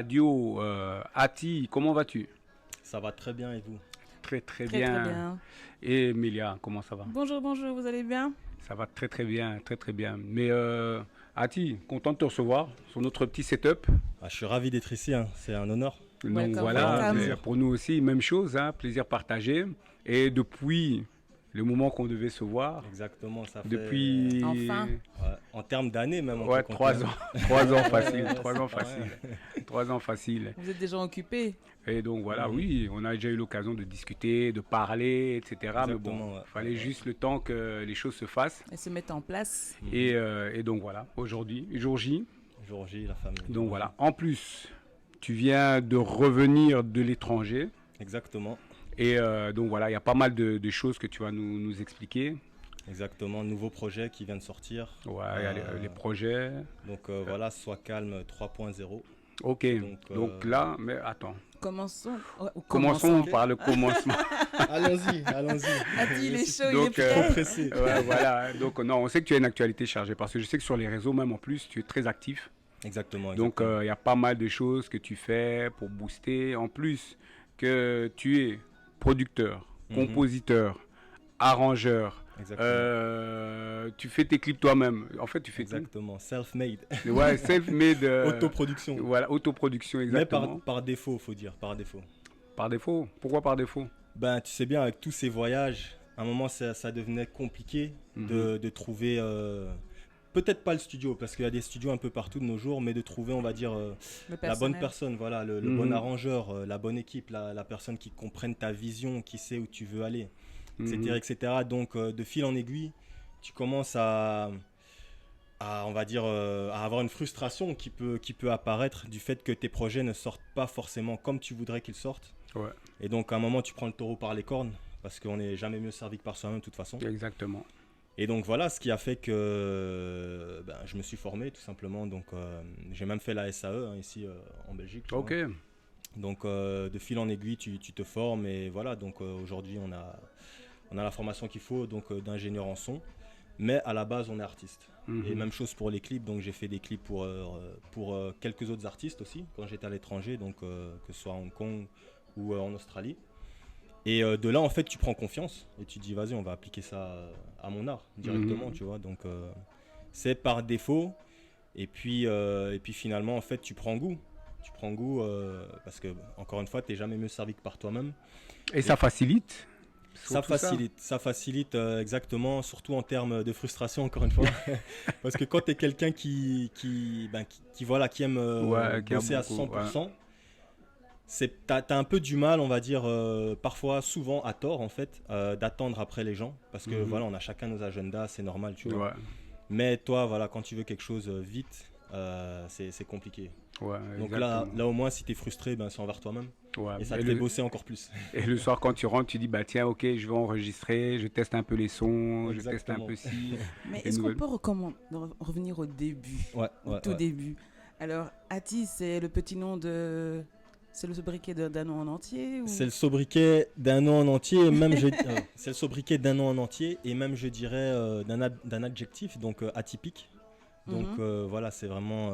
Radio, Ati, comment vas-tu? Ça va très bien et vous? Très très Très très bien. bien. Et Emilia, comment ça va? Bonjour, bonjour, vous allez bien? Ça va très très bien, très très bien. Mais Ati, content de te recevoir sur notre petit setup. Je suis ravi d'être ici, hein. C'est un honneur. Donc Welcome, voilà, welcome. plaisir pour nous aussi, même chose, hein, plaisir partagé. Et depuis le moment qu'on devait se voir, Exactement, ça fait... depuis Enfin. En termes d'années même. On ouais, peut 3 compter. ans, 3 ans facile, Ouais, 3 ans c'est pas facile, mal. 3 ans facile. Vous êtes déjà occupé? Et donc voilà, Mhm. oui, on a déjà eu l'occasion de discuter, de parler, etc. Mais bon, Exactement, ouais. il fallait juste le temps que les choses se fassent. Elles se mettent en place. Et donc voilà, aujourd'hui, jour J. Jour J, la famille. Donc voilà, en plus, tu viens de revenir de l'étranger. Exactement, Et donc voilà, il y a pas mal de choses que tu vas nous expliquer. exactement. Nouveau projet qui vient de sortir. Ouais, il y a les projets. Donc voilà, Sois calme 3.0. Ok, Donc, donc là, mais attends. Commençons. Commençons ok. par le commencement. Allons-y, allons-y. Ati, il est chaud, il est Donc, Trop prêt. pressé. ouais, voilà, donc non, on sait que tu as une actualité chargée parce que je sais que sur les réseaux, même en plus, tu es très actif. Exactement, Donc, exactement. il y a pas mal de choses que tu fais pour booster. En plus, que tu es producteur, Mhm. compositeur, arrangeur. Tu fais tes clips toi-même. En fait, tu fais Exactement. Self-made. tout. Ouais, self-made. Autoproduction. Voilà, autoproduction, Mais exactement. par défaut, faut dire, par défaut. Par défaut. Pourquoi par défaut? Ben, tu sais bien, avec tous ces voyages, à un moment, ça devenait compliqué de trouver, peut-être pas le studio, parce qu'il y a des studios un peu partout de nos jours, mais de trouver, on va dire, Le la bonne personnel. personne, voilà, le bon arrangeur, la bonne équipe, la personne qui comprenne ta vision, qui sait où tu veux aller, etc., etc. Donc, de fil en aiguille, tu commences on va dire, à avoir une frustration qui peut apparaître du fait que tes projets ne sortent pas forcément comme tu voudrais qu'ils sortent. Ouais, Et donc, à un moment, tu prends le taureau par les cornes, parce qu'on n'est jamais mieux servi que par soi-même, de toute façon. exactement. Et donc, voilà, ce qui a fait que je me suis formé, tout simplement. Donc, j'ai même fait la SAE, hein, ici, en Belgique. tu Ok. vois. Donc, de fil en aiguille, tu te formes. Et voilà, donc aujourd'hui, on a la formation qu'il faut, donc d'ingénieur en son. Mais à la base, on est artiste. Et même chose pour les clips. Donc, j'ai fait des clips pour quelques autres artistes aussi, quand j'étais à l'étranger, donc que ce soit à Hong Kong ou en Australie. Et de là, en fait, tu prends confiance et tu te dis, vas-y, on va appliquer ça à mon art directement, tu vois. Donc, c'est par défaut. Et puis finalement, en fait, tu prends goût. Tu prends goût parce que, encore une fois, tu n'es jamais mieux servi que par toi-même. Et ça facilite? Ça surtout facilite exactement, surtout en termes de frustration, encore une fois. Parce que quand tu es quelqu'un qui aime Ouais, qui a bosser à beaucoup, 100%, t'as un peu du mal, on va dire, parfois, souvent à tort, en fait, d'attendre après les gens. Parce que voilà, on a chacun nos agendas, c'est normal, tu vois. Ouais, Mais toi, voilà, quand tu veux quelque chose vite, c'est compliqué. ouais, Donc exactement. là, au moins, si tu es frustré, c'est envers toi-même. Ouais. Et ça te fait bosser encore plus. Et le soir, quand tu rentres, tu dis, bah tiens, ok, je vais enregistrer, je teste un peu les sons, je teste un Exactement. peu ci. Mais les est-ce qu'on nouvelles. peut revenir au début? Ouais, Au ouais, tout ouais. début. Alors, Ati, c'est le petit nom de. C'est le sobriquet d'un nom en entier ou... C'est le sobriquet d'un nom en entier, et même c'est le sobriquet d'un nom en entier, et même je dirais d'un adjectif, donc atypique. Donc voilà, c'est vraiment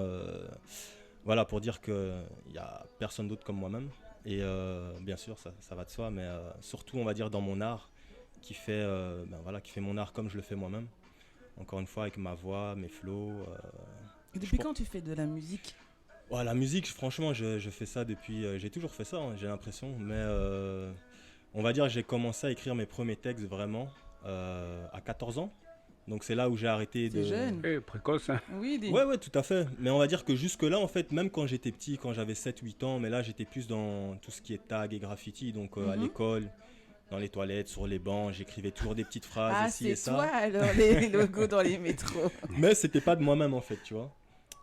voilà, pour dire qu'il n'y a personne d'autre comme moi-même. Et bien sûr, ça va de soi, mais surtout, on va dire, dans mon art, qui fait mon art comme je le fais moi-même. Encore une fois, avec ma voix, mes flows. Et depuis quand tu fais de la musique? Ouais, la musique, franchement, je fais ça depuis... j'ai toujours fait ça, hein, j'ai l'impression. Mais on va dire, j'ai commencé à écrire mes premiers textes vraiment à 14 ans. Donc c'est là où j'ai arrêté de... C'est jeune. Eh, précoce, hein. Oui, Ouais, tout à fait. Mais on va dire que jusque-là, en fait, même quand j'étais petit, quand j'avais 7-8 ans, mais là, j'étais plus dans tout ce qui est tag et graffiti. Donc à l'école, dans les toilettes, sur les bancs, j'écrivais toujours des petites phrases Ah, ici et c'est ça. toi alors, les logos dans les métros. Mais c'était pas de moi-même, en fait, tu vois.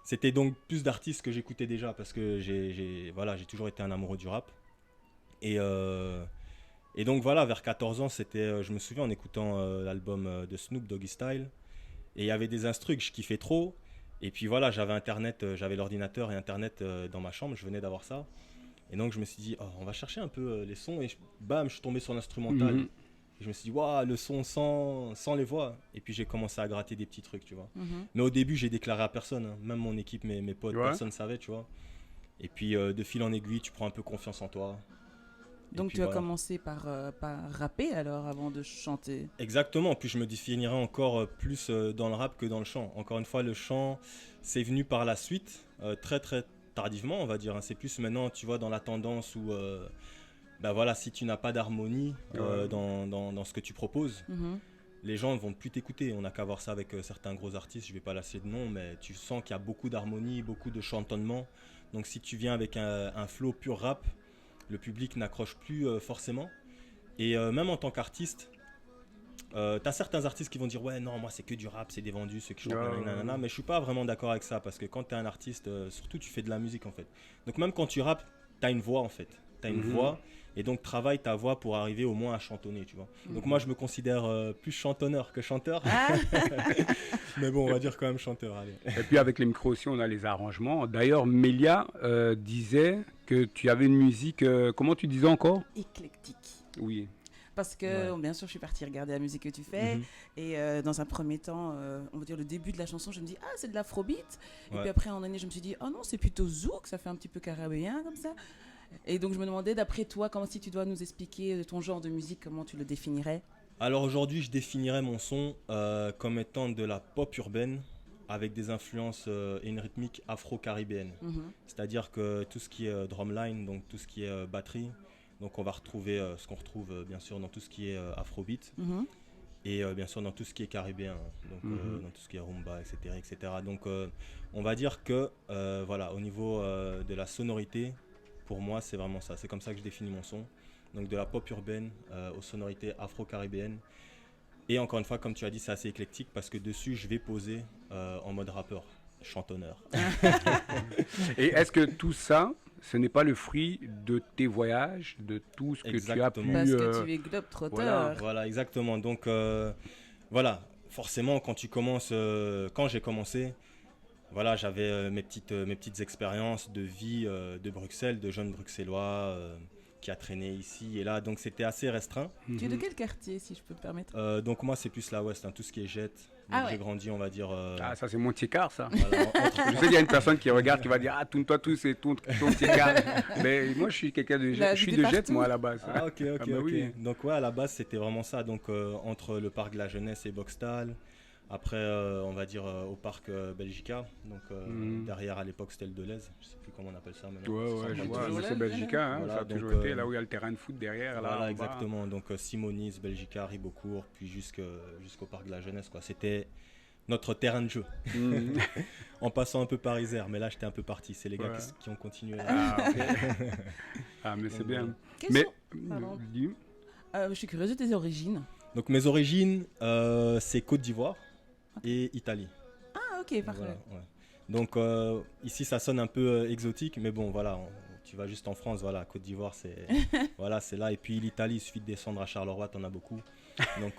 C'était donc plus d'artistes que j'écoutais déjà parce que j'ai toujours été un amoureux du rap. Et donc voilà, vers 14 ans, je me souviens en écoutant l'album de Snoop Doggy Style. Et il y avait des instrus que je kiffais trop. Et puis voilà, j'avais Internet, j'avais l'ordinateur et Internet dans ma chambre, je venais d'avoir ça. Et donc je me suis dit, oh, on va chercher un peu les sons. Et bam, je suis tombé sur l'instrumental. Et je me suis dit, waouh, le son sans les voix. Et puis j'ai commencé à gratter des petits trucs, tu vois. Mais au début, j'ai déclaré à personne, hein. Même mon équipe, mes potes, Ouais. personne ne savait, tu vois. Et puis de fil en aiguille, tu prends un peu confiance en toi. Donc tu as commencé par rapper alors avant de chanter. Exactement, puis je me définirais encore plus dans le rap que dans le chant. Encore une fois, le chant, c'est venu par la suite, très très tardivement on va dire. Hein. C'est plus maintenant, tu vois, dans la tendance où, bah voilà, si tu n'as pas d'harmonie dans ce que tu proposes, les gens ne vont plus t'écouter. On n'a qu'à voir ça avec certains gros artistes, je ne vais pas lasser de nom, mais tu sens qu'il y a beaucoup d'harmonie, beaucoup de chantonnement. Donc si tu viens avec un flow pur rap, le public n'accroche plus forcément. Et même en tant qu'artiste, t'as certains artistes qui vont dire ouais non moi c'est que du rap, c'est des vendus, ceux qui chantent nanana, mais je suis pas vraiment d'accord avec ça parce que quand t'es un artiste, surtout tu fais de la musique en fait. Donc même quand tu rappes, t'as une voix en fait, t'as une voix et donc travaille ta voix pour arriver au moins à chantonner, tu vois. Donc moi je me considère plus chantonneur que chanteur, mais bon on va dire quand même chanteur. Allez. Et puis avec les micros aussi on a les arrangements. D'ailleurs Mélia disait que tu avais une musique, comment tu disais encore? Éclectique. Oui. Parce que, bien sûr, je suis partie regarder la musique que tu fais. Et dans un premier temps, on va dire le début de la chanson, je me dis, ah, c'est de l'afrobeat. Et puis après, en année, je me suis dit, oh non, c'est plutôt zouk, ça fait un petit peu caribéen comme ça. Et donc, je me demandais, d'après toi, comment si tu dois nous expliquer ton genre de musique, comment tu le définirais? Alors aujourd'hui, je définirais mon son comme étant de la pop urbaine avec des influences et une rythmique afro-caribéenne. C'est-à-dire que tout ce qui est drumline, donc tout ce qui est batterie, donc on va retrouver ce qu'on retrouve bien sûr dans tout ce qui est afrobeat et bien sûr dans tout ce qui est caribéen, donc dans tout ce qui est rumba, etc. etc. Donc on va dire que voilà, au niveau de la sonorité, pour moi c'est vraiment ça, c'est comme ça que je définis mon son. Donc de la pop urbaine aux sonorités afro-caribéennes. Et encore une fois, comme tu as dit, c'est assez éclectique parce que dessus je vais poser en mode rappeur, chantonneur. Et est-ce que tout ça, ce n'est pas le fruit de tes voyages, de tout ce que tu as pu... Parce que tu es globe-trotteur. Voilà, exactement. Donc, voilà, forcément, quand tu commences, quand j'ai commencé, voilà, j'avais mes petites expériences de vie de Bruxelles, de jeune bruxellois qui a traîné ici et là. Donc, c'était assez restreint. Tu es de quel quartier, si je peux me permettre? Donc, moi, c'est plus la Ouest, hein, tout ce qui est Jette. J'ai grandi, on va dire... Ah, ça, c'est mon Monte-Carlo, ça. Voilà, je sais qu'il y a une personne qui regarde, qui va dire « Ah, toi, tout, c'est ton Monte-Carlo. » Mais moi, je suis quelqu'un de Jette. Je suis de Jette, moi, à la base. Ah, ok. Oui. Donc, ouais, à la base, c'était vraiment ça. Donc, entre le parc de la Jeunesse et Boxtal. Après, on va dire au parc Belgica. Donc, derrière, à l'époque, c'était le Deleuze. Je sais plus comment on appelle ça maintenant. Ouais, je vois. C'est Belgica. Hein, voilà, ça a toujours été là où il y a le terrain de foot derrière. Voilà, là, exactement. Donc, Simonis, Belgica, Ribeaucourt, puis jusqu'au parc de la Jeunesse, quoi. C'était notre terrain de jeu. En passant un peu par Isère. Mais là, j'étais un peu parti. C'est les gars qui ont continué. Ah, mais c'est bien. Mais, je suis curieuse de tes origines. Donc, mes origines, c'est Côte d'Ivoire et Italie. Ah, ok, parfait. Voilà, donc, ici, ça sonne un peu exotique, mais bon, voilà, tu vas juste en France, voilà, Côte d'Ivoire, c'est voilà, c'est là. Et puis, l'Italie, il suffit de descendre à Charleroi, t'en as beaucoup. Donc,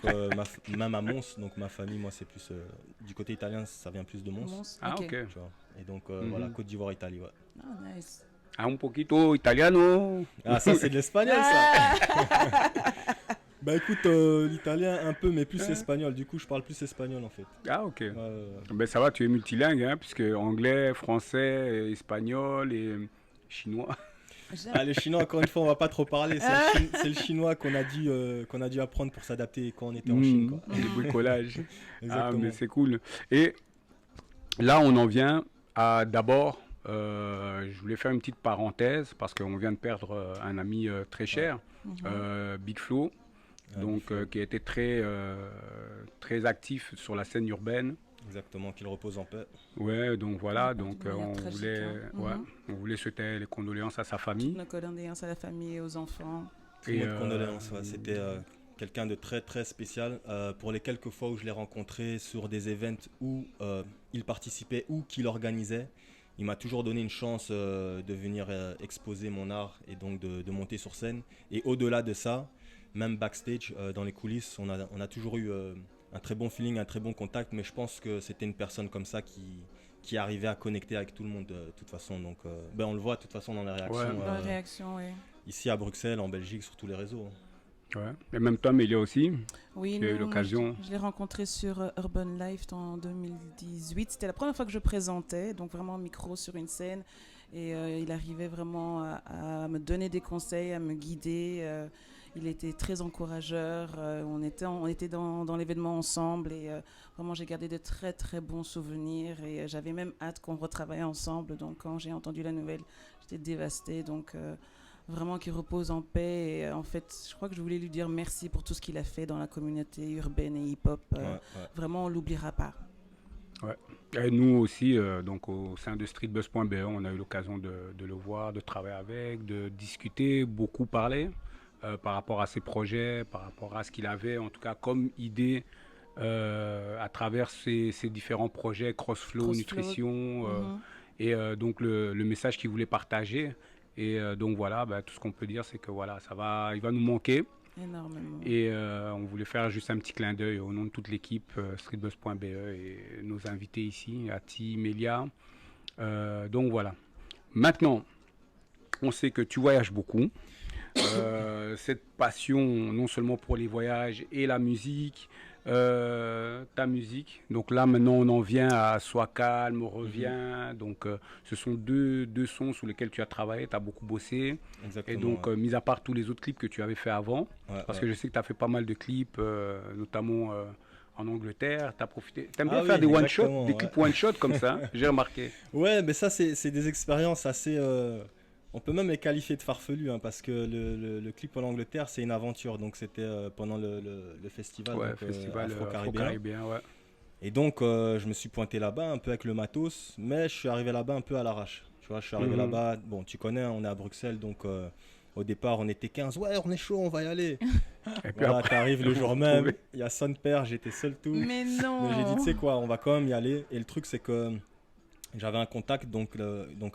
même à Mons, donc ma famille, moi, c'est plus du côté italien, ça vient plus de Mons. Ah, ok. Tu vois. Et donc, voilà, Côte d'Ivoire, Italie, ouais. Ah, nice. Un poquito italiano. Ah, ça, c'est de l'espagnol, ça. Bah écoute, l'italien un peu, mais plus l'espagnol. Du coup, je parle plus espagnol en fait. Ah ok. Ben ça va, tu es multilingue, hein, puisque anglais, français, espagnol et chinois. Ah, le chinois, encore une fois, on va pas trop parler. C'est le chinois qu'on a dû apprendre pour s'adapter quand on était en Chine, quoi. Le bricolage. Ah, mais c'est cool. Et là, on en vient à d'abord. Je voulais faire une petite parenthèse parce qu'on vient de perdre un ami très cher, Big Flo. Donc, qui a été très actif sur la scène urbaine. Exactement, qu'il repose en paix. Ouais, donc voilà, donc on voulait souhaiter les condoléances à sa famille. Nos condoléances à la famille et aux enfants. Nos condoléances, c'était quelqu'un de très très spécial. Pour les quelques fois où je l'ai rencontré sur des events où il participait ou qu'il organisait, il m'a toujours donné une chance de venir exposer mon art et donc de monter sur scène. Et au-delà de ça, même backstage, dans les coulisses, on a toujours eu un très bon feeling, un très bon contact, mais je pense que c'était une personne comme ça qui arrivait à connecter avec tout le monde de toute façon. Donc, on le voit de toute façon dans les réactions. Dans les réactions, oui. Ici à Bruxelles, en Belgique, sur tous les réseaux. Ouais. Et même Tom, il y a aussi. Oui, j'ai eu l'occasion. Je l'ai rencontré sur Urban Life en 2018. C'était la première fois que je présentais, donc vraiment micro sur une scène. Et il arrivait vraiment à me donner des conseils, à me guider. Il était très encourageur. On était dans l'événement ensemble et vraiment j'ai gardé de très très bons souvenirs et j'avais même hâte qu'on retravaille ensemble. Donc quand j'ai entendu la nouvelle, j'étais dévastée. Donc vraiment qu'il repose en paix. Et en fait, je crois que je voulais lui dire merci pour tout ce qu'il a fait dans la communauté urbaine et hip-hop. Vraiment, on l'oubliera pas. Ouais. Et nous aussi, donc au sein de streetbuzz.be, on a eu l'occasion de le voir, de travailler avec, de discuter, beaucoup parler par rapport à ses projets, par rapport à ce qu'il avait, en tout cas comme idée à travers ses différents projets, Crossflow, Nutrition, et donc le message qu'il voulait partager. Et donc voilà, tout ce qu'on peut dire, c'est que voilà, il va nous manquer. Énormément. Et on voulait faire juste un petit clin d'œil au nom de toute l'équipe streetbuzz.be et nos invités ici, Ati, Mélia. Donc voilà. Maintenant, on sait que tu voyages beaucoup. Cette passion, non seulement pour les voyages et la musique, ta musique. Donc là, maintenant, on en vient à Sois calme, Reviens. Donc, ce sont deux sons sur lesquels tu as travaillé, tu as beaucoup bossé. Exactement, et donc, mis à part tous les autres clips que tu avais fait avant, parce que je sais que tu as fait pas mal de clips, notamment en Angleterre. Tu as profité. Tu aimes bien faire des one-shots, des clips one-shot comme ça, j'ai remarqué. Ouais, mais ça, c'est des expériences assez. On peut même les qualifier de farfelus, hein, parce que le clip en Angleterre, c'est une aventure. Donc, c'était pendant le festival, Afro-Caribéen. Ouais. Et donc, je me suis pointé là-bas un peu avec le matos, mais je suis arrivé là-bas un peu à l'arrache. Tu vois, je suis arrivé là-bas, bon, tu connais, on est à Bruxelles, donc au départ, on était 15. Ouais, on est chaud, on va y aller. Et puis voilà, t'arrives le jour même, il y a son père, j'étais seul tout. Mais non. Mais j'ai dit, tu sais quoi, on va quand même y aller. Et le truc, c'est que j'avais un contact donc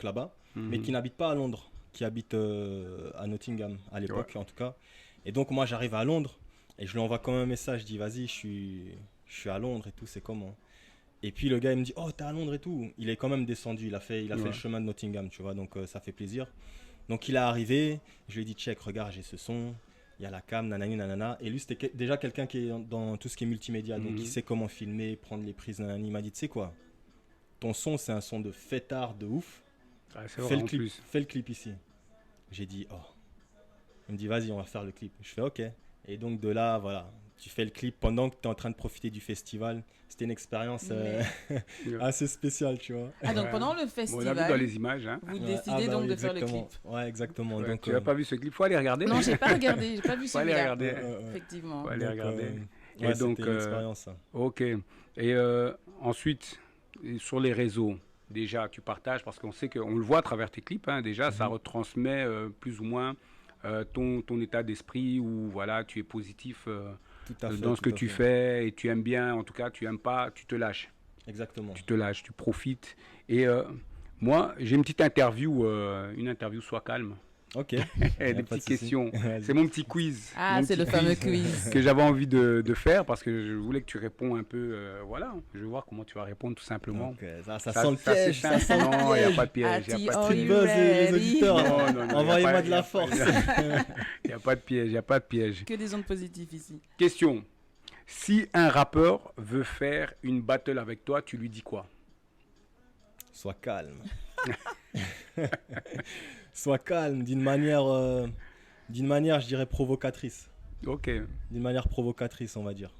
là-bas, mais qui n'habite pas à Londres, qui habite à Nottingham, à l'époque en tout cas. Et donc moi j'arrive à Londres et je lui envoie quand même un message, je dis vas-y, je suis à Londres et tout, c'est comment? Et puis le gars il me dit oh t'es à Londres et tout. Il est quand même descendu, il a fait le chemin de Nottingham, tu vois, donc ça fait plaisir. Donc il est arrivé, je lui ai dit check, regarde j'ai ce son, il y a la cam, nanani nanana. Et lui c'était déjà quelqu'un qui est dans tout ce qui est multimédia, donc il sait comment filmer, prendre les prises, nanani. Il m'a dit tu sais quoi, ton son c'est un son de fêtard de ouf. Fais le clip ici. J'ai dit, oh. Il me dit, vas-y, on va faire le clip. Je fais, ok. Et donc, de là, voilà, tu fais le clip pendant que tu es en train de profiter du festival. C'était une expérience assez spéciale, tu vois. Ah, donc pendant le festival, on l'a vu dans les images. Hein. Vous décidez donc de faire le clip. Ouais, exactement. Donc, tu n'as pas vu ce clip, il faut aller regarder. Non, je n'ai pas regardé, je n'ai pas vu celui-là. Il faut aller regarder, effectivement. Il faut aller regarder. Et donc, c'était une expérience, ça. Ok. Et ensuite, sur les réseaux, déjà, tu partages, parce qu'on sait qu'on le voit à travers tes clips, hein, déjà, ça retransmet plus ou moins ton état d'esprit, où voilà, tu es positif dans ce que tu fais, et tu aimes bien, en tout cas, tu n'aimes pas, tu te lâches. Exactement. Tu te lâches, tu profites. Et moi, j'ai une petite interview, Sois calme. Ok. Des petites questions. C'est mon petit quiz. Ah, c'est le fameux quiz. Que j'avais envie de faire parce que je voulais que tu réponds un peu. Voilà, je vais voir comment tu vas répondre tout simplement. Okay. Ça sent le piège. Non, il n'y a pas de piège. Streetbuzz et les auditeurs. Envoyez-moi de la force. Il n'y a pas de piège, il n'y a pas de piège. Que des ondes positives ici. Question. Si un rappeur veut faire une battle avec toi, tu lui dis quoi? Sois calme. Sois calme, d'une manière, je dirais, provocatrice. Ok. D'une manière provocatrice, on va dire.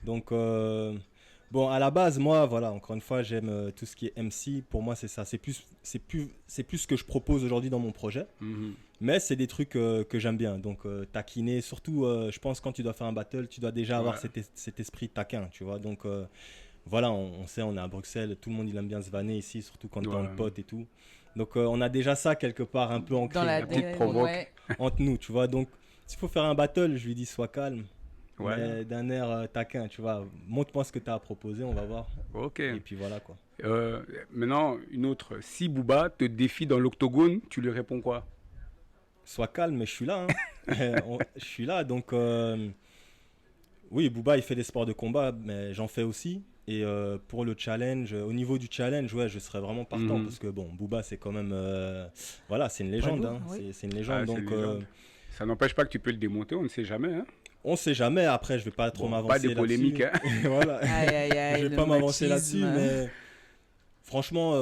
Donc, bon, à la base, moi, voilà, encore une fois, j'aime tout ce qui est MC. Pour moi, c'est ça. C'est plus ce que je propose aujourd'hui dans mon projet. Mais c'est des trucs que j'aime bien. Donc, taquiner. Surtout, je pense, quand tu dois faire un battle, tu dois déjà avoir cet esprit taquin, tu vois. Donc, voilà, on sait, on est à Bruxelles. Tout le monde, il aime bien se vanner ici, surtout quand dans le pote et tout. Donc, on a déjà ça quelque part un peu ancré, dans la petite provoque entre nous, tu vois. Donc, s'il faut faire un battle, je lui dis sois calme, mais d'un air taquin, tu vois. Montre-moi ce que tu as à proposer, on va voir. Ok. Et puis voilà, quoi. Maintenant, une autre. Si Booba te défie dans l'octogone, tu lui réponds quoi? Sois calme, mais je suis là. Hein. Je suis là, donc... Oui, Booba, il fait des sports de combat, mais j'en fais aussi. Et pour le challenge, au niveau du challenge, ouais, je serais vraiment partant parce que bon, Booba, c'est quand même, voilà, c'est une légende, hein, c'est une légende. Donc, ça n'empêche pas que tu peux le démonter, on ne sait jamais. Hein. On ne sait jamais. Après, je vais pas trop m'avancer là-dessus. Pas de polémique. Hein. Voilà. Je vais pas m'avancer là-dessus, mais Franchement,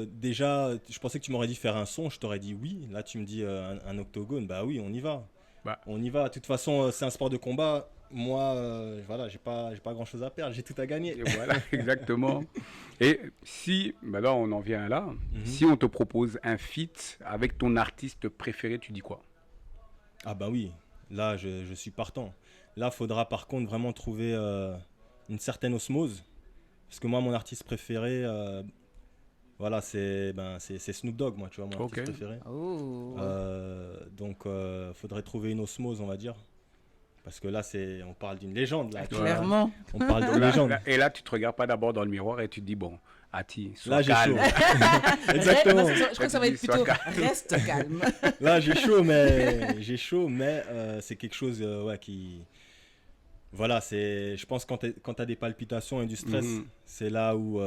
déjà, je pensais que tu m'aurais dit faire un son, je t'aurais dit oui. Là, tu me dis un octogone, bah oui, on y va. On y va. De toute façon, c'est un sport de combat. Moi, voilà, j'ai pas grand-chose à perdre, j'ai tout à gagner. Et voilà, exactement. Et si, là, on en vient là, si on te propose un feat avec ton artiste préféré, tu dis quoi? Ah bah oui, là, je suis partant. Là, faudra par contre vraiment trouver une certaine osmose. Parce que moi, mon artiste préféré... voilà, c'est Snoop Dogg, moi, tu vois, mon artiste préféré. Donc, faudrait trouver une osmose, on va dire. Parce que là, on parle d'une légende. Là, clairement. On parle d'une légende. Et là, tu te regardes pas d'abord dans le miroir et tu te dis, bon, Ati, sois là, calme. J'ai chaud. Exactement. Je crois que ça va être plutôt reste calme. Là, j'ai chaud, mais c'est quelque chose qui... Voilà, je pense que quand tu as des palpitations et du stress, c'est là où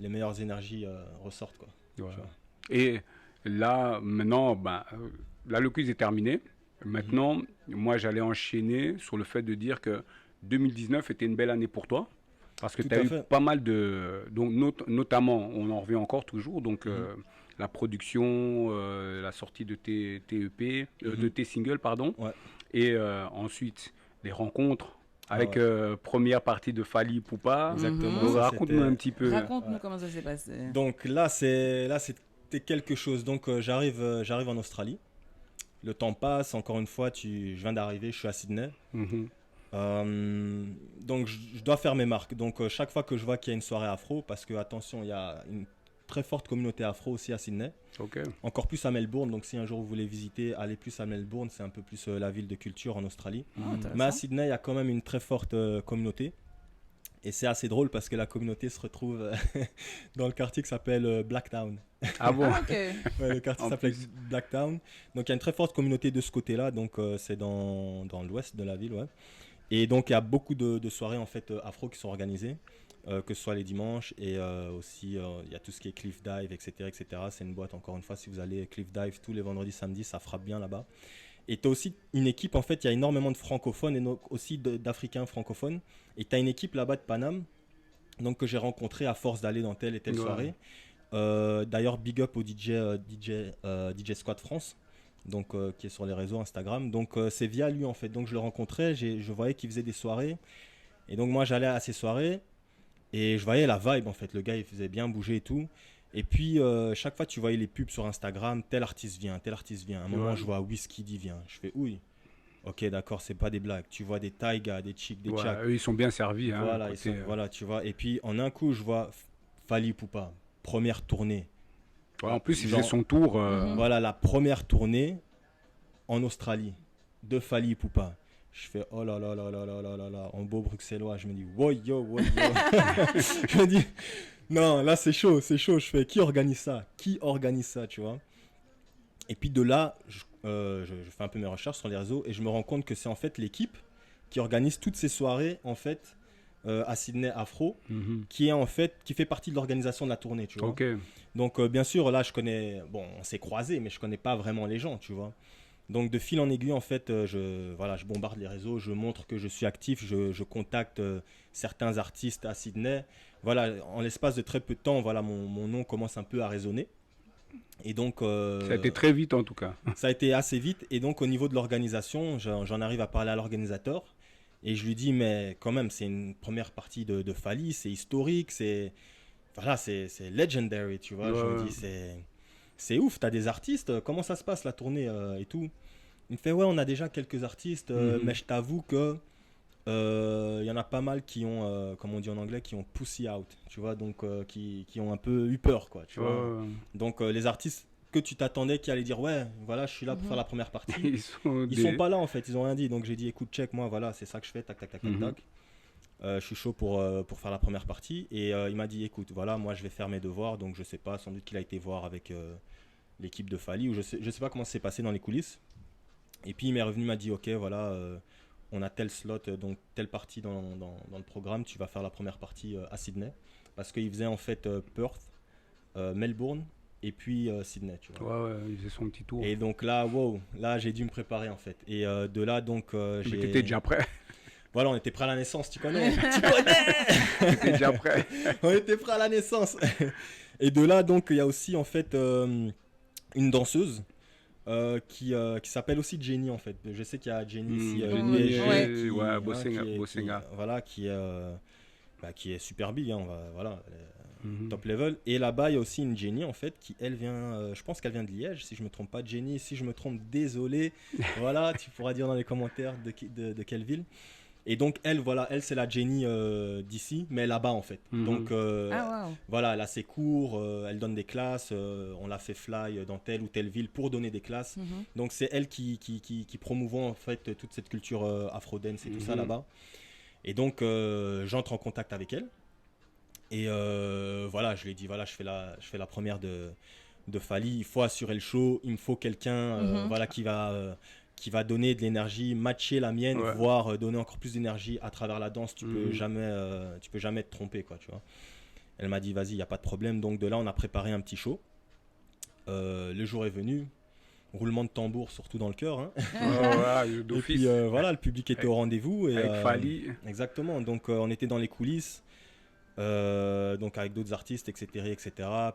les meilleures énergies ressortent, quoi. Voilà. Et là, maintenant, là, le quiz est terminé. Maintenant, moi, j'allais enchaîner sur le fait de dire que 2019 était une belle année pour toi. Parce que tu as eu pas mal de... Donc, notamment, on en revient encore toujours, donc la production, la sortie de tes EP, de tes singles, pardon. Ouais. Et ensuite, les rencontres avec première partie de Fally Ipupa. Exactement. Donc, raconte-nous un petit peu. Raconte-nous comment ça s'est passé. Donc là, c'était quelque chose. Donc j'arrive en Australie. Le temps passe, encore une fois, je viens d'arriver, je suis à Sydney. Donc je dois faire mes marques. Donc chaque fois que je vois qu'il y a une soirée afro, parce que attention, il y a une très forte communauté afro aussi à Sydney. Encore plus à Melbourne. Donc si un jour vous voulez visiter, allez plus à Melbourne, c'est un peu plus la ville de culture en Australie. Mais à Sydney, il y a quand même une très forte communauté. Et c'est assez drôle parce que la communauté se retrouve dans le quartier qui s'appelle Blacktown. Ah bon? Okay. Ouais, le quartier s'appelle Blacktown. Donc il y a une très forte communauté de ce côté-là. Donc c'est dans l'ouest de la ville. Ouais. Et donc il y a beaucoup de soirées en fait afro qui sont organisées, que ce soit les dimanches. Et aussi il y a tout ce qui est Cliff Dive, etc. etc. C'est une boîte, encore une fois, si vous allez Cliff Dive tous les vendredis, samedis, ça frappe bien là-bas. Et tu as aussi une équipe, en fait, il y a énormément de francophones et aussi d'Africains francophones. Et tu as une équipe là-bas de Paname, donc, que j'ai rencontrée à force d'aller dans telle et telle soirée. D'ailleurs, big up au DJ Squad France, donc, qui est sur les réseaux Instagram. Donc c'est via lui, en fait. Donc je le rencontrais, je voyais qu'il faisait des soirées. Et donc moi, j'allais à ces soirées et je voyais la vibe, en fait. Le gars, il faisait bien bouger et tout. Et puis, chaque fois, tu voyais les pubs sur Instagram, tel artiste vient. À un moment, je vois Wizkid vient. Je fais, oui, ok, d'accord, c'est pas des blagues. Tu vois des Taiga, des Chic, des Chak. Eux, ils sont bien servis. Hein, voilà, voilà, tu vois. Et puis, en un coup, je vois Fally Ipupa, première tournée. Ouais, en plus, il faisait son tour. Voilà, la première tournée en Australie de Fally Ipupa. Je fais, oh là là là là là là là là, en beau bruxellois. Je me dis, wow, yo, wow, yo. Je me dis... Non, là c'est chaud. Je fais, qui organise ça, tu vois. Et puis de là, je fais un peu mes recherches sur les réseaux et je me rends compte que c'est en fait l'équipe qui organise toutes ces soirées en fait à Sydney Afro, qui fait partie de l'organisation de la tournée, tu vois. Donc bien sûr, là je connais, bon, on s'est croisés, mais je connais pas vraiment les gens, tu vois. Donc de fil en aiguille, en fait, je bombarde les réseaux, je montre que je suis actif, je contacte certains artistes à Sydney. Voilà, en l'espace de très peu de temps, voilà, mon nom commence un peu à résonner. Et donc, ça a été très vite en tout cas. Ça a été assez vite. Et donc au niveau de l'organisation, j'en arrive à parler à l'organisateur. Et je lui dis, mais quand même, c'est une première partie de Fally, c'est historique, c'est legendary, tu vois. Je me dis, c'est ouf, t'as des artistes, comment ça se passe la tournée et tout. Il me fait, ouais, on a déjà quelques artistes, mais je t'avoue que y en a pas mal qui ont, comme on dit en anglais, qui ont pussy out, tu vois, donc qui ont un peu eu peur, quoi, tu vois. Donc les artistes que tu t'attendais qui allaient dire, ouais, voilà, je suis là pour faire la première partie, ils sont pas là en fait, ils ont rien dit. Donc j'ai dit, écoute, check, moi, voilà, c'est ça que je fais, tac, tac, tac, tac, tac. Je suis chaud pour faire la première partie. Et il m'a dit, écoute, voilà, moi je vais faire mes devoirs, donc je sais pas, sans doute qu'il a été voir avec l'équipe de Fally, ou je sais pas comment ça s'est passé dans les coulisses. Et puis il m'est revenu, il m'a dit, ok, voilà, on a tel slot, donc telle partie dans le programme, tu vas faire la première partie à Sydney. Parce qu'il faisait en fait Perth, Melbourne et puis Sydney, tu vois. Ouais, il faisait son petit tour. Et donc là, wow, là j'ai dû me préparer en fait. Et de là, donc Mais t'étais déjà prêt. Voilà, on était prêt à la naissance, tu connais. Tu connais. T'étais déjà prêt. On était prêt à la naissance. Et de là, donc, il y a aussi en fait une danseuse qui s'appelle aussi Jenny en fait. Je sais qu'il y a Jenny ici, Bosenga. Voilà, qui est super big, hein, voilà, top level. Et là-bas, il y a aussi une Jenny en fait qui, elle vient, je pense qu'elle vient de Liège, si je me trompe pas. Jenny, si je me trompe, désolé. Voilà, tu pourras dire dans les commentaires de quelle ville. Et donc elle, voilà, elle c'est la Jenny d'ici, mais là-bas en fait. Donc voilà, elle a ses cours, elle donne des classes, on l'a fait fly dans telle ou telle ville pour donner des classes. Donc c'est elle qui promouvoit en fait toute cette culture afro-dance et tout ça là-bas. Et donc j'entre en contact avec elle. Et voilà, je lui ai dit voilà, je fais la première de Fally, il faut assurer le show, il me faut quelqu'un voilà qui va donner de l'énergie, matcher la mienne, voire donner encore plus d'énergie à travers la danse. Tu peux jamais te tromper, quoi, tu vois. Elle m'a dit, vas-y, il n'y a pas de problème. Donc de là, on a préparé un petit show. Le jour est venu. Roulement de tambour, surtout dans le cœur. Hein. Et puis voilà, le public était au rendez-vous. Et, avec Fally. Exactement. Donc on était dans les coulisses. Donc avec d'autres artistes, etc.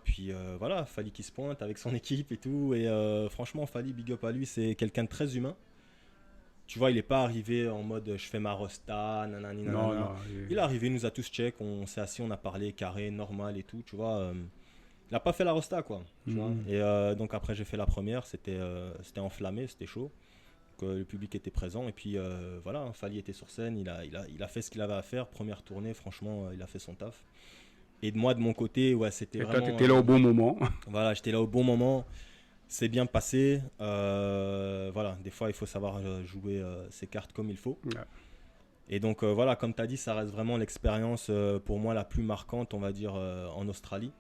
Puis voilà, Fally qui se pointe avec son équipe et tout. Et franchement, Fally, big up à lui, c'est quelqu'un de très humain. Tu vois, il n'est pas arrivé en mode je fais ma rosta, nanani, nanana. Non, il est arrivé, il nous a tous check, on s'est assis, on a parlé carré, normal et tout. Tu vois, il n'a pas fait la rosta, quoi. Tu vois. Et donc après, j'ai fait la première, c'était enflammé, c'était chaud. Le public était présent et puis voilà, Fally était sur scène, il a fait ce qu'il avait à faire, première tournée, franchement il a fait son taf. Et moi de mon côté, ouais, c'était vraiment... Et toi t'étais là au bon moment. Voilà, j'étais là au bon moment, c'est bien passé, voilà, des fois il faut savoir jouer ses cartes comme il faut. Ouais. Et donc voilà, comme tu as dit, ça reste vraiment l'expérience pour moi la plus marquante, on va dire, en Australie,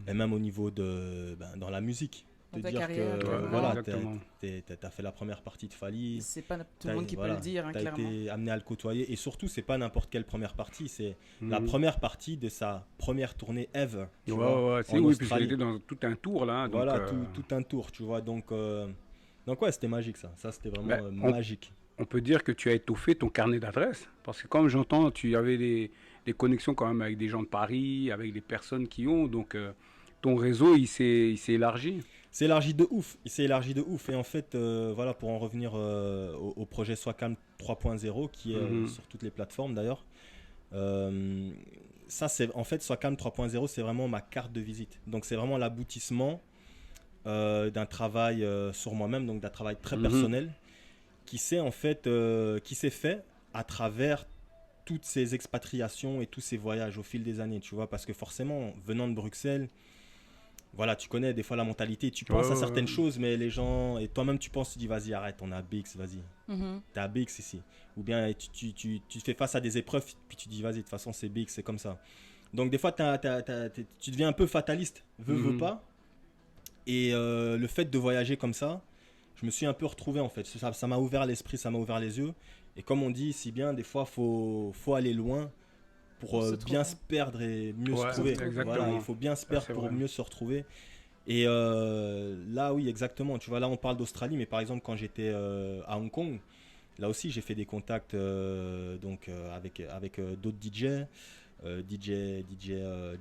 et même au niveau dans la musique. Te dire carrière, que voilà, t'as fait la première partie de Fally. C'est pas tout le monde qui peut le dire, hein, clairement. T'as été amené à le côtoyer et surtout c'est pas n'importe quelle première partie, c'est la première partie de sa première tournée ever. Oui, puisqu'il était dans tout un tour là. Donc, voilà, tout un tour, tu vois. Donc ouais, c'était magique ça. Ça c'était vraiment magique. On peut dire que tu as étoffé ton carnet d'adresses parce que comme j'entends, tu avais des connexions quand même avec des gens de Paris, avec des personnes qui ont donc ton réseau il s'est élargi. C'est élargi de ouf, il s'est élargi de ouf. Et en fait, voilà, pour en revenir au projet Swakam 3.0, qui est sur toutes les plateformes d'ailleurs, ça c'est en fait Swakam 3.0, c'est vraiment ma carte de visite. Donc c'est vraiment l'aboutissement d'un travail sur moi-même, donc d'un travail très personnel, qui s'est fait à travers toutes ces expatriations et tous ces voyages au fil des années, tu vois, parce que forcément, venant de Bruxelles, voilà, tu connais des fois la mentalité, tu penses à certaines choses, mais les gens, et toi-même tu penses, tu dis vas-y arrête, on est à BX, vas-y, t'es à BX ici. Ou bien tu fais face à des épreuves, puis tu dis vas-y, de toute façon c'est BX, c'est comme ça. Donc des fois tu deviens un peu fataliste, veux pas. Et le fait de voyager comme ça, je me suis un peu retrouvé en fait, ça m'a ouvert l'esprit, ça m'a ouvert les yeux. Et comme on dit si bien, des fois faut aller loin. Pour bien se perdre et mieux se trouver. Voilà, il faut bien se perdre pour mieux se retrouver. Et là, oui, exactement. Tu vois, là, on parle d'Australie, mais par exemple, quand j'étais à Hong Kong, là aussi, j'ai fait des contacts avec d'autres DJ, DJ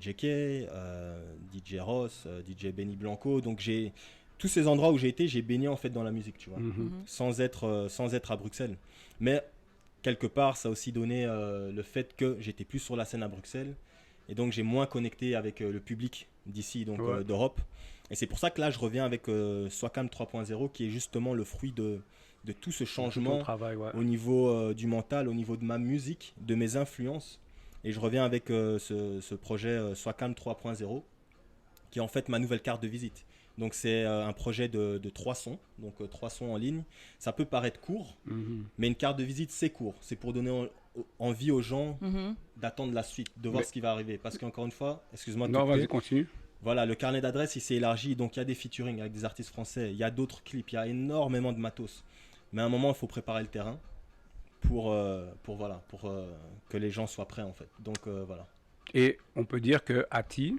JK, DJ Ross, DJ Benny Blanco. Donc, tous ces endroits où j'ai été, j'ai baigné en fait dans la musique, tu vois, sans être à Bruxelles. Mais quelque part, ça a aussi donné le fait que j'étais plus sur la scène à Bruxelles et donc j'ai moins connecté avec le public d'ici, donc d'Europe. Et c'est pour ça que là, je reviens avec Swakam 3.0 qui est justement le fruit de tout ce changement au niveau du mental, au niveau de ma musique, de mes influences. Et je reviens avec ce projet Swakam 3.0 qui est en fait ma nouvelle carte de visite. Donc c'est un projet de 3 sons, donc 3 sons en ligne. Ça peut paraître court, mais une carte de visite c'est court. C'est pour donner envie aux gens d'attendre la suite, de voir ce qui va arriver. Parce qu'encore une fois, excuse-moi. Non, vas-y, continue. Voilà, le carnet d'adresses il s'est élargi, donc il y a des featuring avec des artistes français, il y a d'autres clips, il y a énormément de matos. Mais à un moment, il faut préparer le terrain pour que les gens soient prêts en fait. Donc voilà. Et on peut dire que Ati,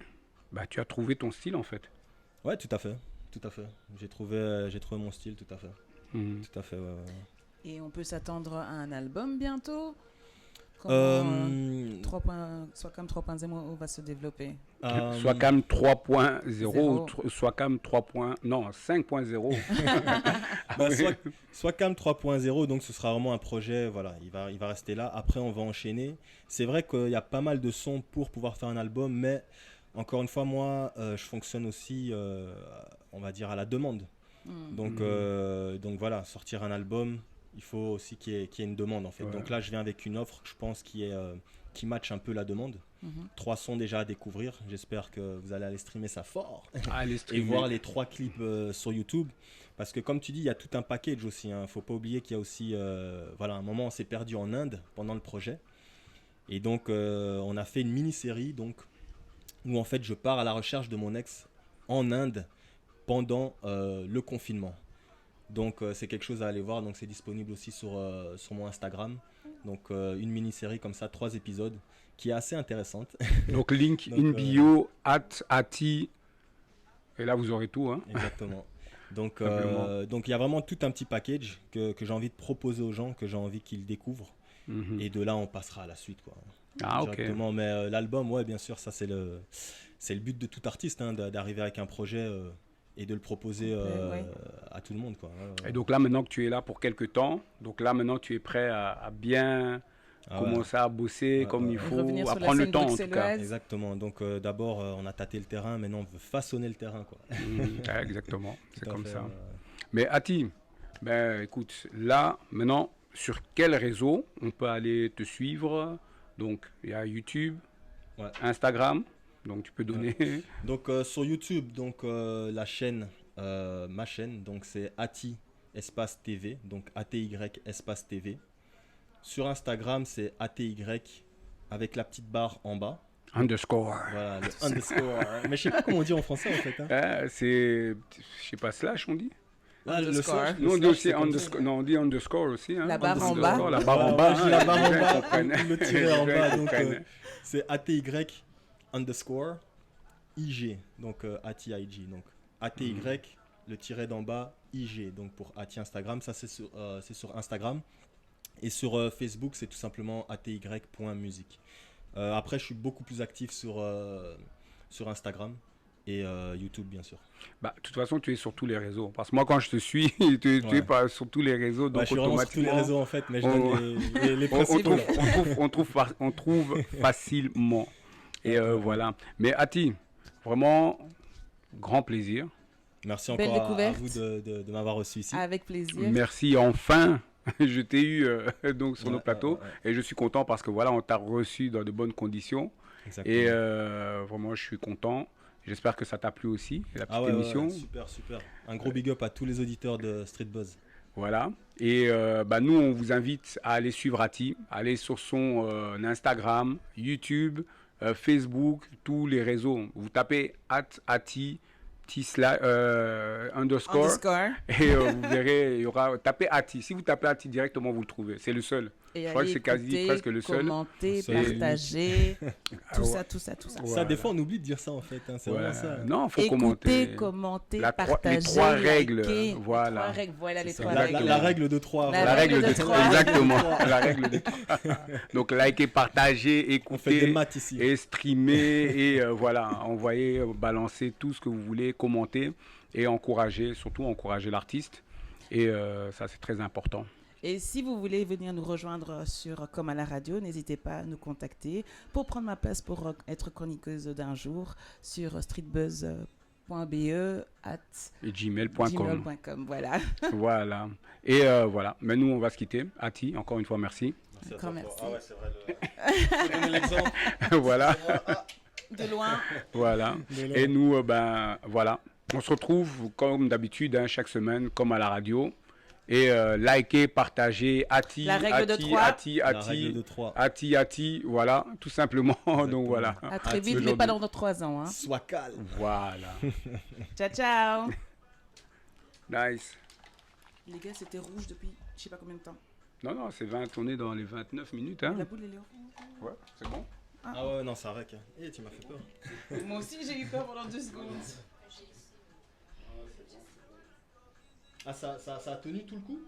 tu as trouvé ton style en fait. Ouais, tout à fait. J'ai trouvé mon style, tout à fait. Tout à fait, ouais. Et on peut s'attendre à un album bientôt? Swakam 3.0 va se développer. Swakam 3.0 Swakam 5.0. Swakam 3.0, donc ce sera vraiment un projet, voilà, il va rester là. Après, on va enchaîner. C'est vrai qu'il y a pas mal de sons pour pouvoir faire un album, mais encore une fois, moi, je fonctionne aussi, on va dire, à la demande. Donc voilà, sortir un album, il faut aussi qu'il y ait une demande en fait. Ouais. Donc là, je viens avec une offre, je pense, qui matche un peu la demande. 3 sons déjà à découvrir. J'espère que vous allez aller streamer ça fort et voir les 3 clips sur YouTube. Parce que comme tu dis, il y a tout un package aussi. Hein. Faut pas oublier qu'il y a aussi, voilà, un moment on s'est perdu en Inde pendant le projet. Et donc, on a fait une mini-série donc, où en fait, je pars à la recherche de mon ex en Inde pendant le confinement. Donc c'est quelque chose à aller voir, donc c'est disponible aussi sur mon Instagram. Donc une mini-série comme ça, 3 épisodes, qui est assez intéressante. Donc link donc, in bio, @ati, et là vous aurez tout. Hein. Exactement. Donc il y a vraiment tout un petit package que j'ai envie de proposer aux gens, que j'ai envie qu'ils découvrent. Et de là on passera à la suite. Quoi. Ah ok. Mais l'album, ouais bien sûr, ça c'est le but de tout artiste, hein, d'arriver avec un projet... et de le proposer à tout le monde. Quoi. Et donc là, maintenant que tu es là pour quelques temps, donc là, maintenant, tu es prêt à bien commencer à bosser comme il faut, à prendre le temps en tout cas. Exactement. Donc d'abord, on a tâté le terrain, maintenant on veut façonner le terrain. Quoi. Exactement, c'est comme ça. Mais Ati, ben, écoute, là, maintenant, sur quel réseau on peut aller te suivre? Donc, il y a YouTube, Instagram. Donc tu peux donner. Donc sur YouTube, donc la chaîne, ma chaîne, donc c'est Ati espace TV, donc ATY espace TV. Sur Instagram, c'est ATY avec la petite barre en bas. Underscore. Voilà, le underscore. Mais je sais pas comment on dit en français en fait. Hein. C'est, je sais pas, slash on dit. Ah, le slash, non, on dit underscore aussi. Hein. La barre en bas. La barre en bas. La barre en bas. Le tiret en bas. Donc c'est ATY underscore IG, donc ATIG, donc ATY, le tiret d'en bas, IG, donc pour ATI Instagram, ça c'est sur Instagram. Et sur Facebook, c'est tout simplement aty.musique. Après, je suis beaucoup plus actif sur Instagram et YouTube, bien sûr. Bah, de toute façon, tu es sur tous les réseaux. Parce que moi, quand je te suis, tu es pas sur tous les réseaux. Donc je suis vraiment sur tous les réseaux, en fait, mais je donne les principaux. On trouve facilement. Et voilà. Mais Ati, vraiment, grand plaisir. Merci encore à vous de m'avoir reçu ici. Avec plaisir. Merci, enfin. Je t'ai eu donc sur nos plateaux et je suis content parce que voilà, on t'a reçu dans de bonnes conditions. Exactement. Et vraiment, je suis content. J'espère que ça t'a plu aussi, la petite émission. Super, super. Un gros big up à tous les auditeurs de Street Buzz. Voilà. Et nous, on vous invite à aller suivre Ati, aller sur son Instagram, YouTube, Facebook, tous les réseaux. Vous tapez @ati underscore. Et vous verrez, il y aura, tapez Ati. Si vous tapez Ati directement, vous le trouvez. C'est le seul. Et je crois que c'est quasi presque le seul. Commenter, partager, tout ça. Voilà. Ça, des fois, on oublie de dire ça en fait. Hein. C'est vraiment ça. Non, il faut commenter, partager. Les 3 règles. Liker, voilà. Les 3 règles. La règle de 3. La règle de 3. Exactement. La règle de 3. Donc, liker, partager, écouter. On fait des maths ici. Et streamer. Et voilà, envoyer, balancer tout ce que vous voulez, commenter. Et surtout encourager l'artiste. Et ça, c'est très important. Et si vous voulez venir nous rejoindre sur Comme à la radio, n'hésitez pas à nous contacter pour prendre ma place pour être chroniqueuse d'un jour sur streetbuzz.be@gmail.com. Voilà. Voilà. Et voilà. Mais nous, on va se quitter. Ati, encore une fois, merci. Encore merci. Ah ouais, c'est vrai. Faut donner l'exemple. Voilà. De loin. Voilà. Et nous, voilà. On se retrouve comme d'habitude chaque semaine, comme à la radio. Et likez, partagez, Ati, la règle de 3. Ati, voilà, tout simplement. Donc voilà. À très vite, mais pas dans 3 ans. Hein. Sois calme. Voilà. Ciao. Nice. Les gars, c'était rouge depuis je sais pas combien de temps. Non, c'est 20, on est dans les 29 minutes. Hein. La boule, elle est rouge. Ouais, c'est bon. Ah ouais, non, ça rec. Eh, tu m'as fait peur. Moi aussi, j'ai eu peur pendant 2 secondes. Ah, ça a tenu tout le coup